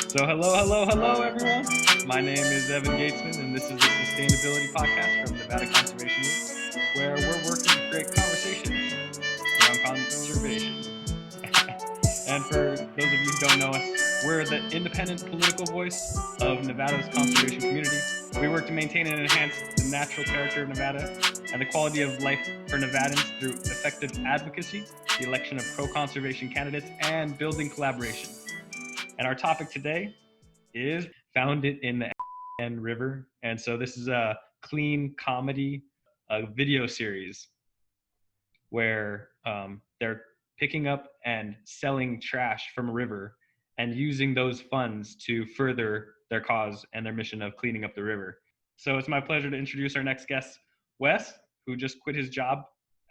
So hello, everyone. My name is Evan Gatesman, and this is the Sustainability Podcast from Nevada Conservation Week, where we're working to create conversations around conservation. And for those of you who don't know us, we're the independent political voice of Nevada's conservation community. We work to maintain and enhance the natural character of Nevada and the quality of life for Nevadans through effective advocacy, the election of pro-conservation candidates, and building collaboration. And our topic today is found in the River. And so this is a clean comedy video series where they're picking up and selling trash from a river and using those funds to further their cause and their mission of cleaning up the river. So it's my pleasure to introduce our next guest, Wes, who just quit his job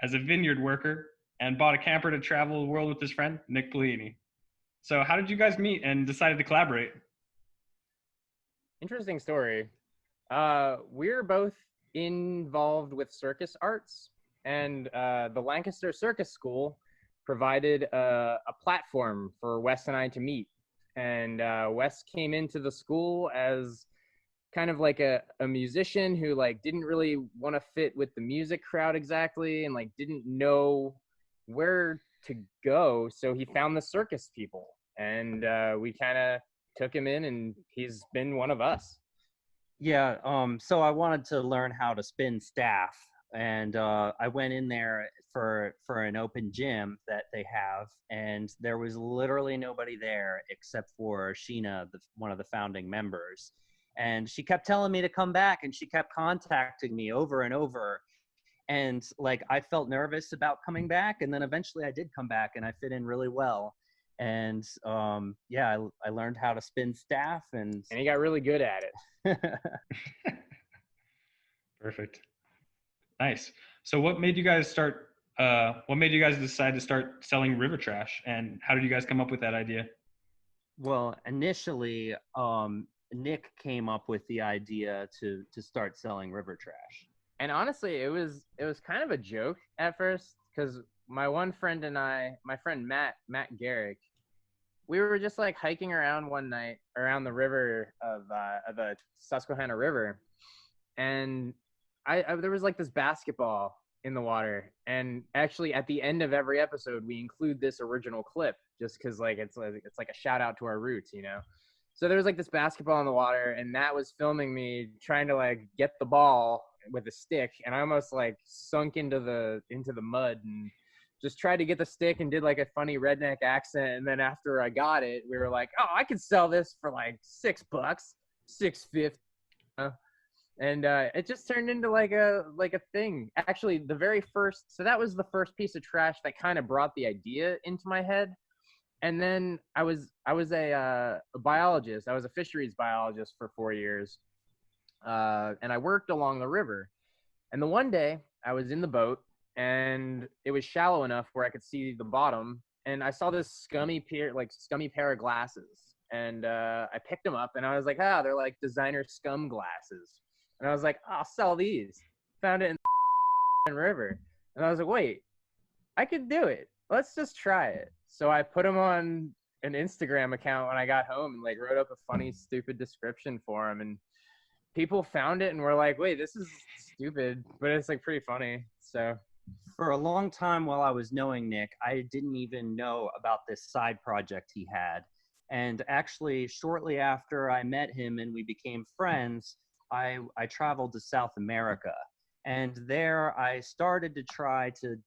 as a vineyard worker and bought a camper to travel the world with his friend, Nick Polini. So how did you guys meet and decided to collaborate? Interesting story. We're both involved with circus arts, and the Lancaster Circus School provided a platform for Wes and I to meet. And Wes came into the school as kind of like a musician who like didn't really want to fit with the music crowd exactly, and like didn't know where to go. So he found the circus people, and we kind of took him in, and he's been one of us. Yeah, so I wanted to learn how to spin staff, and I went in there for an open gym that they have, and there was literally nobody there except for Sheena, one of the founding members. And she kept telling me to come back, and she kept contacting me over and over. And like I felt nervous about coming back, and then eventually I did come back, and I fit in really well. And yeah, I learned how to spin staff, and he got really good at it. Perfect. Nice. So what made you guys start, what made you guys decide to start selling river trash, and how did you guys come up with that idea? Well, initially, Nick came up with the idea to start selling river trash. And honestly, it was kind of a joke at first, because my one friend and I, my friend Matt Garrick, we were just like hiking around one night around the river of the Susquehanna River, and there was like this basketball in the water. And actually, at the end of every episode, we include this original clip just because like it's like a shout out to our roots, you know. So there was like this basketball in the water, and Matt was filming me trying to like get the ball with a stick, and I almost like sunk into the mud and just tried to get the stick and did like a funny redneck accent. And then after I got it, we were like, oh, I could sell this for like $6, $6.50. And it just turned into like a thing. Actually, so that was the first piece of trash that kind of brought the idea into my head. And then I was a biologist. I was a fisheries biologist for 4 years. And I worked along the river. And the one day I was in the boat, and it was shallow enough where I could see the bottom. And I saw this scummy pair of glasses. And I picked them up, and I was like, they're like designer scum glasses. And I was like, I'll sell these. Found it in the river. And I was like, wait, I could do it. Let's just try it. So I put them on an Instagram account when I got home and like wrote up a funny, stupid description for them. And people found it and were like, wait, this is stupid, but it's like pretty funny. So for a long time while I was knowing Nick, I didn't even know about this side project he had. And actually, shortly after I met him and we became friends, I traveled to South America. And there I started to try to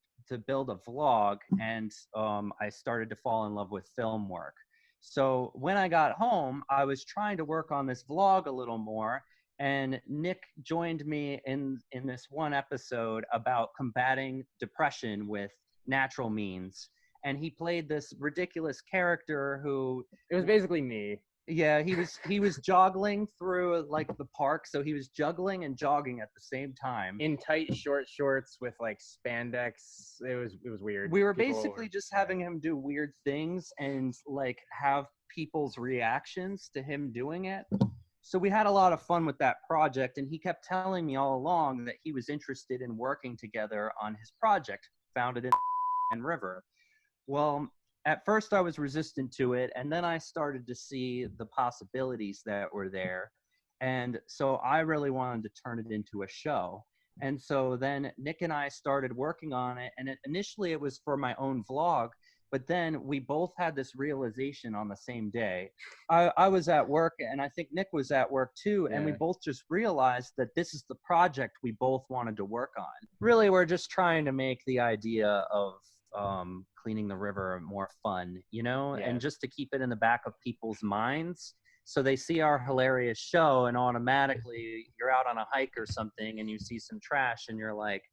build a vlog, and I started to fall in love with film work. So when I got home, I was trying to work on this vlog a little more, and Nick joined me in this one episode about combating depression with natural means. And he played this ridiculous character who... It was basically me. Yeah, he was joggling through like the park, so he was juggling and jogging at the same time in tight short shorts with like spandex. It was weird. We were basically just having him do weird things and like have people's reactions to him doing it. So we had a lot of fun with that project, and he kept telling me all along that he was interested in working together on his project, founded in River. Well, at first I was resistant to it, and then I started to see the possibilities that were there. And so I really wanted to turn it into a show. And so then Nick and I started working on it. And initially it was for my own vlog, but then we both had this realization on the same day. I was at work, and I think Nick was at work too. And we both just realized that this is the project we both wanted to work on. Really, we're just trying to make the idea of cleaning the river more fun, you know, and just to keep it in the back of people's minds. So they see our hilarious show and automatically you're out on a hike or something and you see some trash and you're like,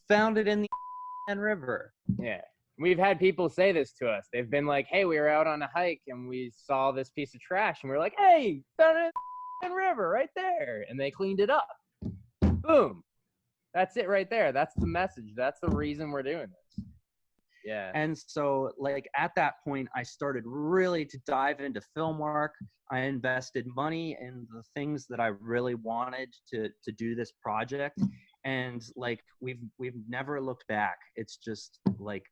found it in the river. Yeah. We've had people say this to us. They've been like, hey, we were out on a hike and we saw this piece of trash and we were like, hey, found it in the river right there. And they cleaned it up. Boom. That's it right there. That's the message. That's the reason we're doing this. Yeah. And so like at that point, I started really to dive into film work. I invested money in the things that I really wanted to do this project. And like, we've never looked back. It's just like,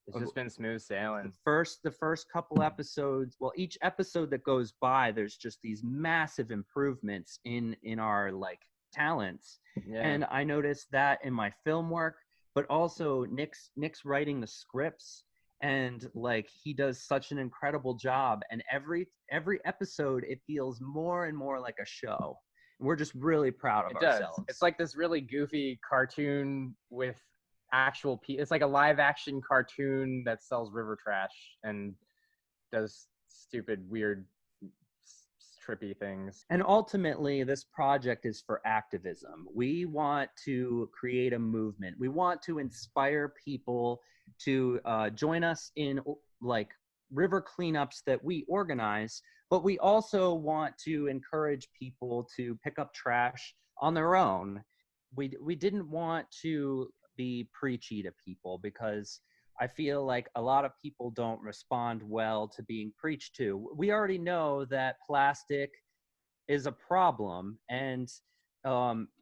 it's just been smooth sailing. The first couple episodes, well, each episode that goes by, there's just these massive improvements in our like talents. Yeah. And I noticed that in my film work, but also Nick's writing the scripts, and like he does such an incredible job. And every episode, it feels more and more like a show. We're just really proud of ourselves. It's like this really goofy cartoon with actual people. It's like a live action cartoon that sells river trash and does stupid, weird, trippy things. And ultimately, this project is for activism. We want to create a movement. We want to inspire people to join us in like river cleanups that we organize, but we also want to encourage people to pick up trash on their own. We didn't want to be preachy to people, because I feel like a lot of people don't respond well to being preached to. We already know that plastic is a problem, and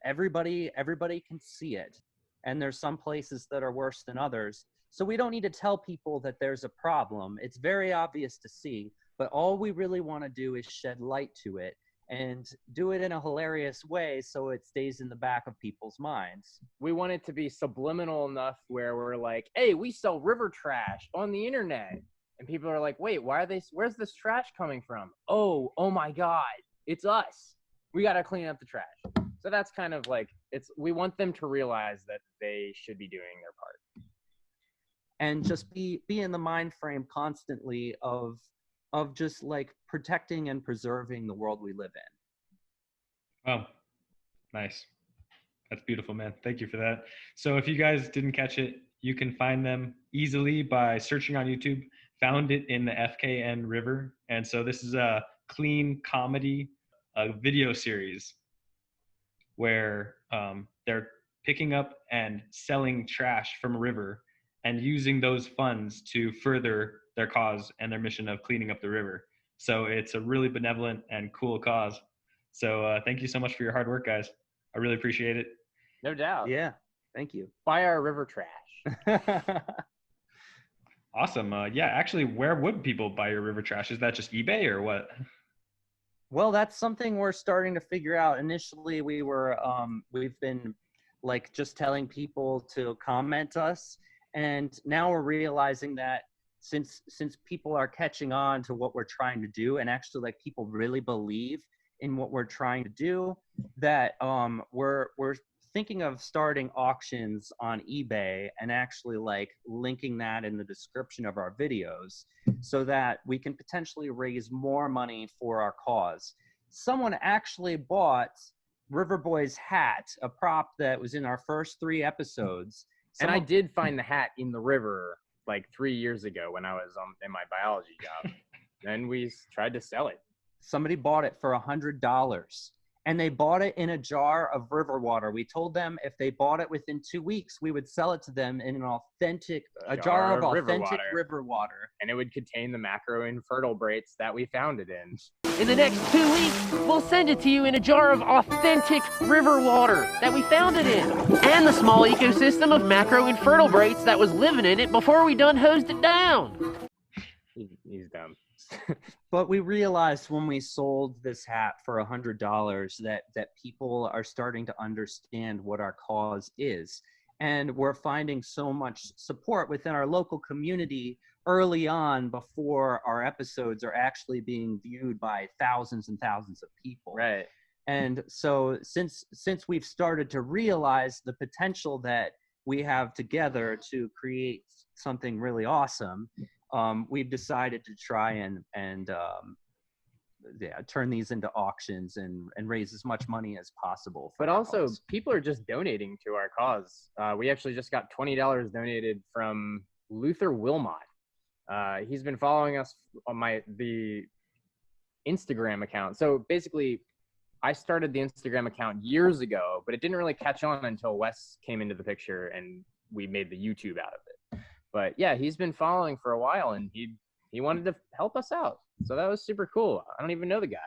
everybody can see it. And there's some places that are worse than others. So we don't need to tell people that there's a problem. It's very obvious to see, but all we really want to do is shed light to it and do it in a hilarious way so it stays in the back of people's minds. We want it to be subliminal enough where we're like, hey, we sell river trash on the internet. And people are like, wait, where's this trash coming from? Oh my God, it's us. We got to clean up the trash. So that's kind of like, we want them to realize that they should be doing their part. And just be in the mind frame constantly of just like protecting and preserving the world we live in. Wow. Nice. That's beautiful, man. Thank you for that. So if you guys didn't catch it, you can find them easily by searching on YouTube. Found it in the FKN River. And so this is a clean comedy video series where they're picking up and selling trash from a river and using those funds to further their cause and their mission of cleaning up the river. So it's a really benevolent and cool cause. So thank you so much for your hard work, guys. I really appreciate it. No doubt. Yeah, thank you. Buy our river trash. Awesome. Yeah, actually, where would people buy your river trash? Is that just eBay or what? Well, that's something we're starting to figure out. Initially, we've been like just telling people to comment us. And now we're realizing that since people are catching on to what we're trying to do, and actually like people really believe in what we're trying to do, that we're thinking of starting auctions on eBay and actually like linking that in the description of our videos so that we can potentially raise more money for our cause. Someone actually bought River Boi's hat, a prop that was in our first 3 episodes. And I did find the hat in the river like 3 years ago when I was in my biology job. Then we tried to sell it. Somebody bought it for $100, and they bought it in a jar of river water. We told them if they bought it within 2 weeks, we would sell it to them in a jar of authentic river water. And it would contain the macroinvertebrates that we found it in. In the next 2 weeks, we'll send it to you in a jar of authentic river water that we found it in, and the small ecosystem of macroinvertebrates that was living in it before we done hosed it down. he's dumb. But we realized when we sold this hat for $100 that people are starting to understand what our cause is. And we're finding so much support within our local community early on before our episodes are actually being viewed by thousands and thousands of people. Right. And so since we've started to realize the potential that we have together to create something really awesome, we've decided to try and turn these into auctions and raise as much money as possible. But also, people are just donating to our cause. We actually just got $20 donated from Luther Wilmot. He's been following us on the Instagram account. So basically, I started the Instagram account years ago, but it didn't really catch on until Wes came into the picture and we made the YouTube out of it. But yeah, he's been following for a while, and he wanted to help us out. So that was super cool. I don't even know the guy.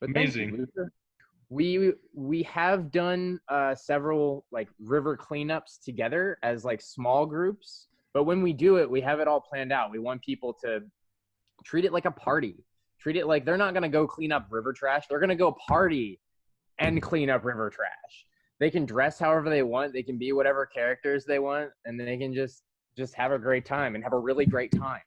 But amazing. Thank you, Luther. We have done several like river cleanups together as like small groups. But when we do it, we have it all planned out. We want people to treat it like a party. Treat it like they're not going to go clean up river trash. They're going to go party and clean up river trash. They can dress however they want. They can be whatever characters they want, and they can just have a great time and have a really great time.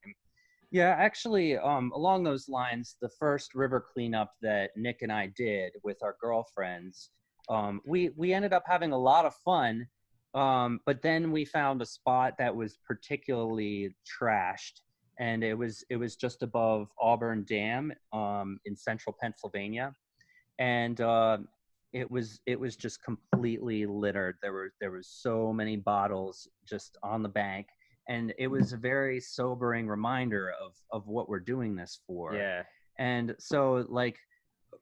Yeah, actually, along those lines, the first river cleanup that Nick and I did with our girlfriends, we ended up having a lot of fun, but then we found a spot that was particularly trashed, and it was just above Auburn Dam in central Pennsylvania, and it was just completely littered. There was so many bottles just on the bank. And it was a very sobering reminder of what we're doing this for. Yeah. And so, like,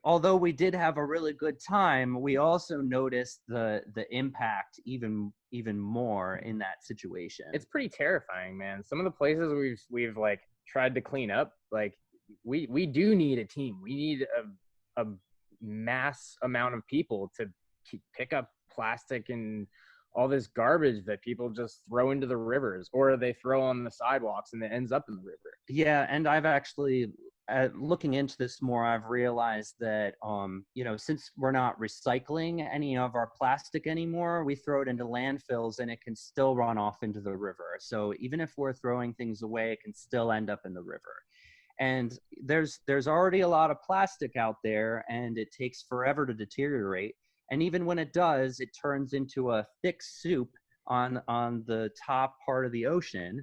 although we did have a really good time, we also noticed the impact even more in that situation. It's pretty terrifying, man. Some of the places we've like tried to clean up, like we do need a team. We need a mass amount of people to pick up plastic and all this garbage that people just throw into the rivers, or they throw on the sidewalks and it ends up in the river. Yeah, and I've actually, looking into this more, I've realized that, since we're not recycling any of our plastic anymore, we throw it into landfills and it can still run off into the river. So even if we're throwing things away, it can still end up in the river. And there's already a lot of plastic out there, and it takes forever to deteriorate. And even when it does, it turns into a thick soup on the top part of the ocean,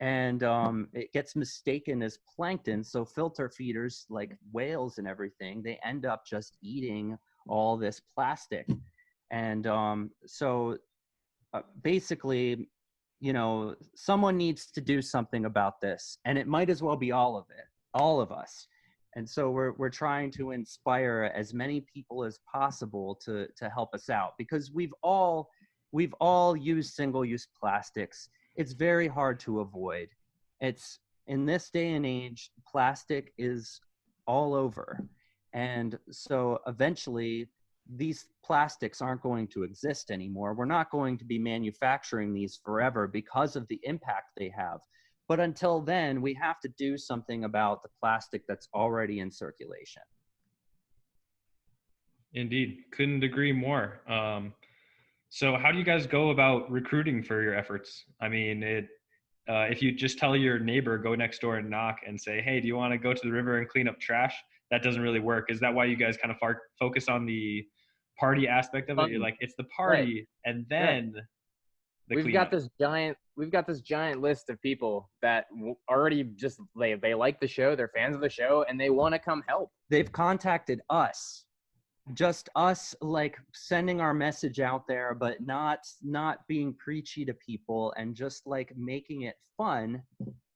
and it gets mistaken as plankton. So filter feeders like whales and everything, they end up just eating all this plastic. And basically, someone needs to do something about this, and it might as well be all of us. And so we're trying to inspire as many people as possible to help us out, because we've all used single-use plastics. It's very hard to avoid. It's in this day and age, plastic is all over. And so eventually these plastics aren't going to exist anymore. We're not going to be manufacturing these forever because of the impact they have. But until then, we have to do something about the plastic that's already in circulation. Indeed. Couldn't agree more. So how do you guys go about recruiting for your efforts? I mean, if you just tell your neighbor, go next door and knock and say, hey, do you want to go to the river and clean up trash? That doesn't really work. Is that why you guys kind of focus on the party aspect of it? You're like, it's the party, right, and then we've got this giant list of people that already just they like the show, they're fans of the show, and they want to come help. They've contacted us, just us, like sending our message out there, but not being preachy to people, and just like making it fun.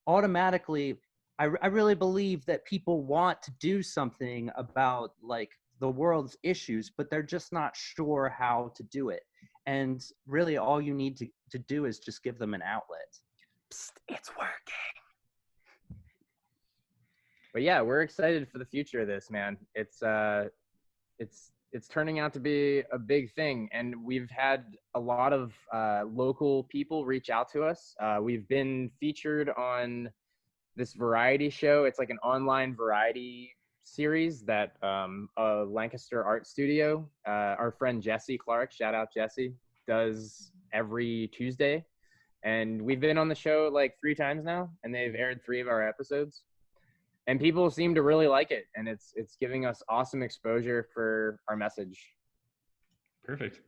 Automatically, I really believe that people want to do something about like the world's issues, but they're just not sure how to do it. And really all you need to do is just give them an outlet. Psst, it's working. But yeah, we're excited for the future of this, man. It's turning out to be a big thing. And we've had a lot of local people reach out to us. We've been featured on this variety show. It's like an online variety series that Lancaster Art Studio, our friend Jesse Clark, shout out Jesse, does every Tuesday. And we've been on the show like 3 times now, and they've aired 3 of our episodes. And people seem to really like it, and it's giving us awesome exposure for our message. Perfect.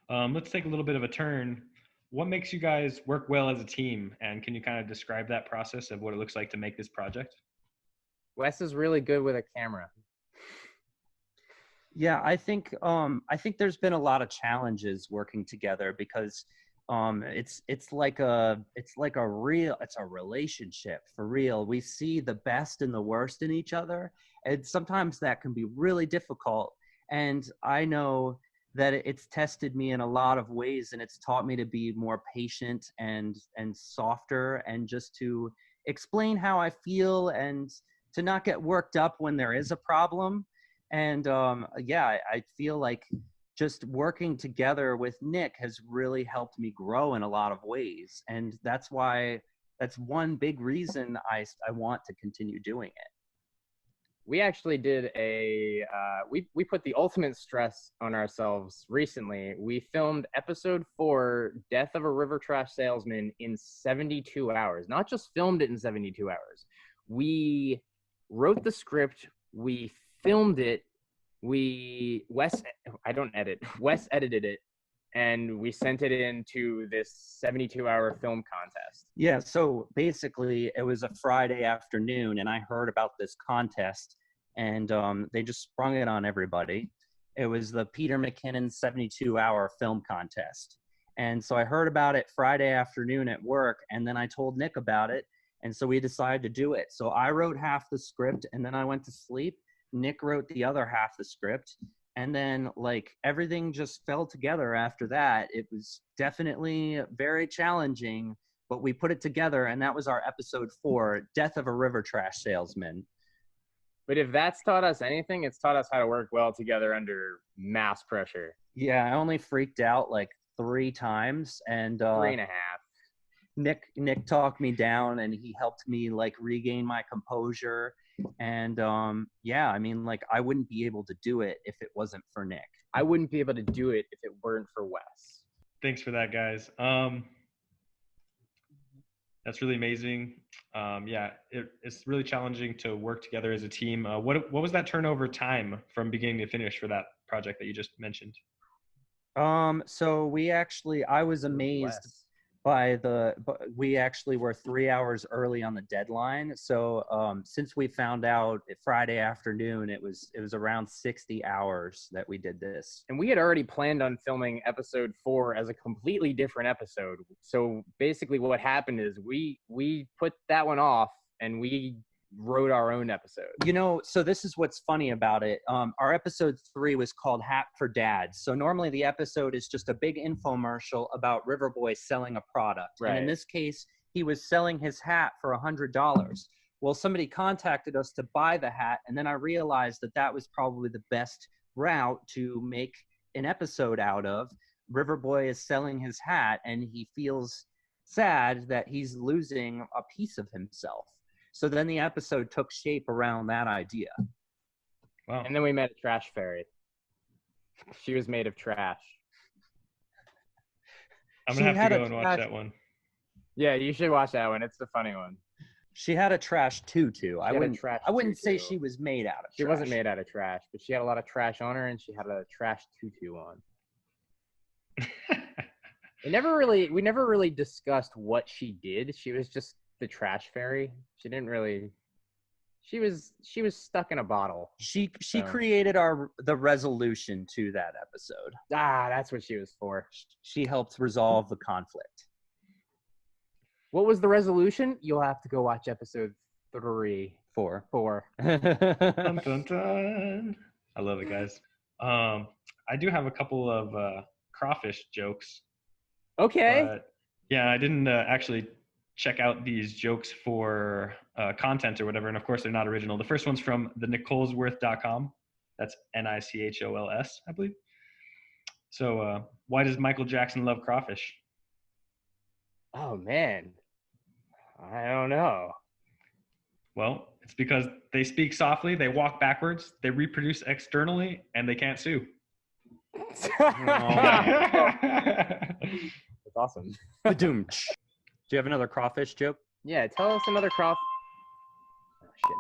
Let's take a little bit of a turn. What makes you guys work well as a team? And can you kind of describe that process of what it looks like to make this project? Wes is really good with a camera. Yeah, I think there's been a lot of challenges working together because it's like a relationship for real. We see the best and the worst in each other, and sometimes that can be really difficult. And I know that it's tested me in a lot of ways, and it's taught me to be more patient and softer, and just to explain how I feel and to not get worked up when there is a problem. And yeah, I feel like just working together with Nick has really helped me grow in a lot of ways. And that's one big reason I want to continue doing it. We actually did we put the ultimate stress on ourselves recently. We filmed episode 4, Death of a River Trash Salesman, in 72 hours. Not just filmed it in 72 hours. We wrote the script, we filmed it, Wes edited it, and we sent it into this 72-hour film contest. Yeah, so basically it was a Friday afternoon, and I heard about this contest, and they just sprung it on everybody. It was the Peter McKinnon 72-hour film contest. And so I heard about it Friday afternoon at work, and then I told Nick about it, and so we decided to do it. So I wrote half the script, and then I went to sleep. Nick wrote the other half the script, and then like everything just fell together after that. It was definitely very challenging, but we put it together, and that was our episode 4, Death of a River Trash Salesman. But if that's taught us anything, it's taught us how to work well together under mass pressure. Yeah, I only freaked out like 3 times, and 3.5. Nick talked me down, and he helped me like regain my composure. And yeah, I mean, like, I wouldn't be able to do it if it wasn't for Nick. I wouldn't be able to do it if it weren't for Wes. Thanks for that, guys. That's really amazing. Yeah, it's really challenging to work together as a team. What was that turnover time from beginning to finish for that project that you just mentioned? So I was amazed but we actually were 3 hours early on the deadline. So since we found out Friday afternoon, it was around 60 hours that we did this. And we had already planned on filming episode 4 as a completely different episode. So basically what happened is we put that one off, and we wrote our own episode. You know, so this is what's funny about it. Our episode 3 was called Hat for Dads. So normally the episode is just a big infomercial about River Boi selling a product. Right. And in this case, he was selling his hat for $100. Well, somebody contacted us to buy the hat, and then I realized that was probably the best route to make an episode out of. River Boi is selling his hat, and he feels sad that he's losing a piece of himself. So then the episode took shape around that idea. Wow. And then we met a trash fairy. She was made of trash. I'm going to have to go and watch that one. Yeah, you should watch that one. It's the funny one. She had a trash tutu. I wouldn't say she was made out of trash. She wasn't made out of trash, but she had a lot of trash on her, and she had a trash tutu on. We never really discussed what she did. She was just the trash fairy. She didn't really. She was stuck in a bottle. She created the resolution to that episode. That's what she was for. She helped resolve the conflict. What was the resolution? You'll have to go watch episode 4. Dun, dun, dun. I love it, guys. I do have a couple of crawfish jokes. Okay. Yeah, I didn't actually check out these jokes for content or whatever, and of course they're not original. The first one's from the nichols.com. That's Nichols, I believe. So why does Michael Jackson love crawfish? Oh man, I don't know. Well, it's because they speak softly, they walk backwards, they reproduce externally, and they can't sue. That's awesome. Ba-doom. Do you have another crawfish joke? Yeah, tell us another crawfish. Oh, shit.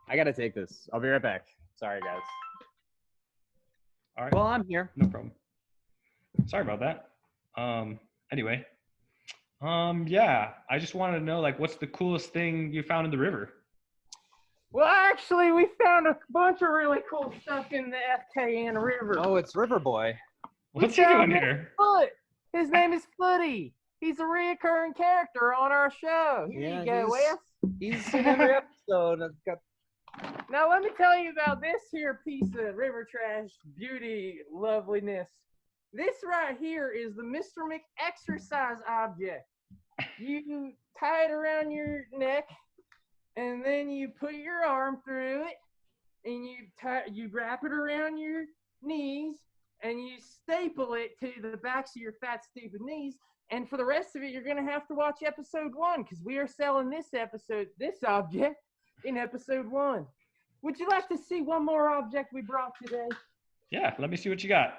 I gotta take this. I'll be right back. Sorry, guys. All right. Well, I'm here. No problem. Sorry about that. Anyway. Yeah, I just wanted to know, like, what's the coolest thing you found in the river? Well, actually, we found a bunch of really cool stuff in the FKN River. Oh, it's River Boi. What's he doing here? Foot. His name is Footy. He's a reoccurring character on our show. Here Yeah, you go, Wes. He's in every episode. Now, let me tell you about this here piece of river trash beauty loveliness. This right here is the Mr. McExercise object. You tie it around your neck, and then you put your arm through it, and you wrap it around your knees, and you staple it to the backs of your fat, stupid knees. And for the rest of it, you're going to have to watch episode 1, because we are selling this object in episode 1. Would you like to see one more object we brought today? Yeah, let me see what you got.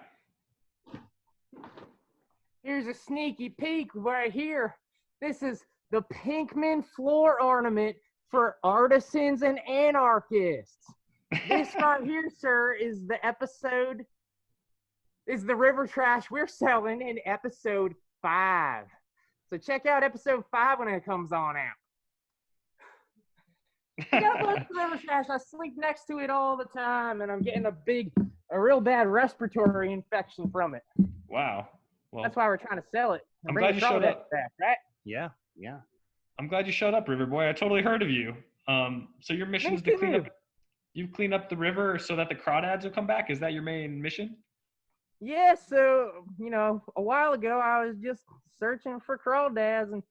Here's a sneaky peek right here. This is the Pinkman floor ornament for artisans and anarchists. This right here, sir, is the river trash we're selling in episode 5. So check out episode 5 when it comes on out. I gotta love the river trash. I sleep next to it all the time, and I'm getting a real bad respiratory infection from it. Wow. Well, That's why we're trying to sell it. I'm glad you showed up. Back, right? Yeah. I'm glad you showed up, River Boy. I totally heard of you. So your mission is to clean up. You clean up the river so that the crawdads will come back. Is that your main mission? Yeah. So a while ago I was just searching for crawdads, and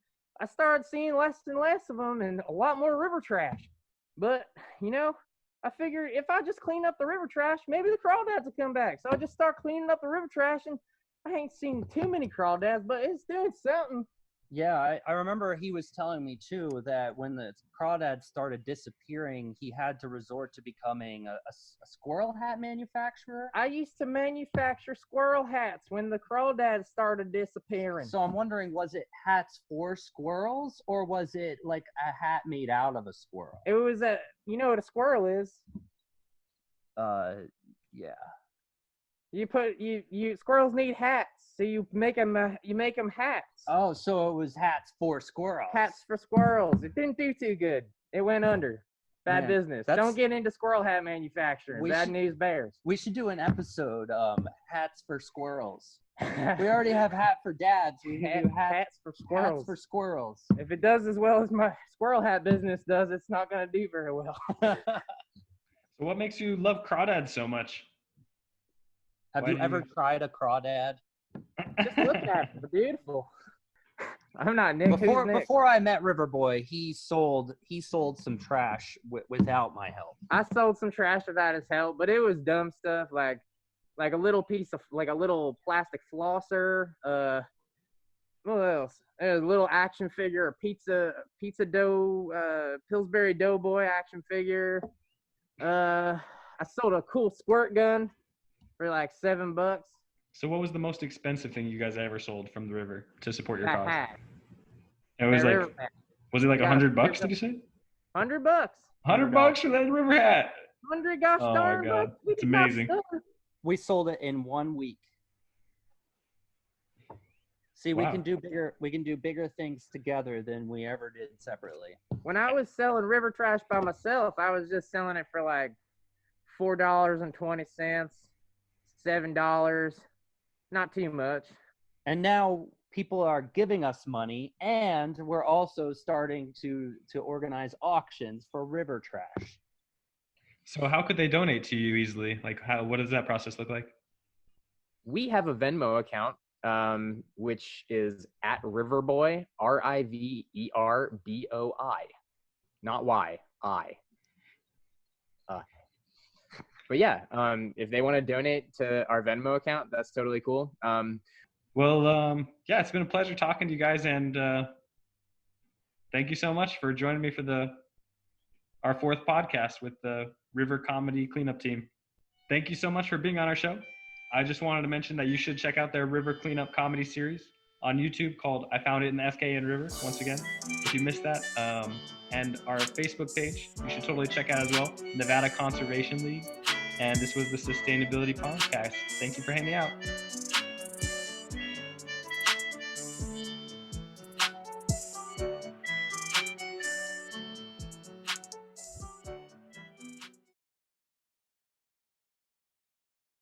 I started seeing less and less of them, and a lot more river trash. But I figured if I just clean up the river trash, maybe the crawdads will come back. So I just start cleaning up the river trash, and I ain't seen too many crawdads, but it's doing something. Yeah, I remember he was telling me too that when the crawdads started disappearing, he had to resort to becoming a squirrel hat manufacturer. I used to manufacture squirrel hats when the crawdads started disappearing. So I'm wondering, was it hats for squirrels, or was it like a hat made out of a squirrel? It was you know what a squirrel is? Yeah. Squirrels need hats, so you make them hats. Oh, so it was hats for squirrels. Hats for squirrels. It didn't do too good. It went under. Bad business. Don't get into squirrel hat manufacturing. Bad news bears. We should do an episode, hats for squirrels. We already have hat for dads. We can do hats for squirrels. Hats for squirrels. If it does as well as my squirrel hat business does, it's not going to do very well. So what makes you love crawdads so much? Have you ever tried a crawdad? Just look at them. They're beautiful. I'm not Nick. Before I met River Boi, he sold some trash without my help. I sold some trash without his help, but it was dumb stuff like a little piece of a little plastic flosser. What else? A little action figure, a pizza dough, Pillsbury Doughboy action figure. I sold a cool squirt gun for like $7. So what was the most expensive thing you guys ever sold from the river to support your cause? Hat. It was was it like $100? Did you say? $100. $100 for that river hat. 100 gosh darn God. bucks. It's amazing. We sold it in 1 week. See, Wow. we can do bigger things together than we ever did separately. When I was selling river trash by myself, I was just selling it for like $4.20, $7. Not too much. And now people are giving us money, and we're also starting to organize auctions for river trash. So how could they donate to you easily? Like, what does that process look like? We have a Venmo account, which is at River Boi, RIVERBOI, not Y, I. But yeah, if they want to donate to our Venmo account, that's totally cool. Yeah, it's been a pleasure talking to you guys, and thank you so much for joining me for our fourth podcast with the River Comedy Cleanup Team. Thank you so much for being on our show. I just wanted to mention that you should check out their River Cleanup comedy series on YouTube called I Found It in the SK and River, once again, if you missed that. And our Facebook page, you should totally check out as well, Nevada Conservation League. And this was the Sustainability Podcast. Thank you for hanging out.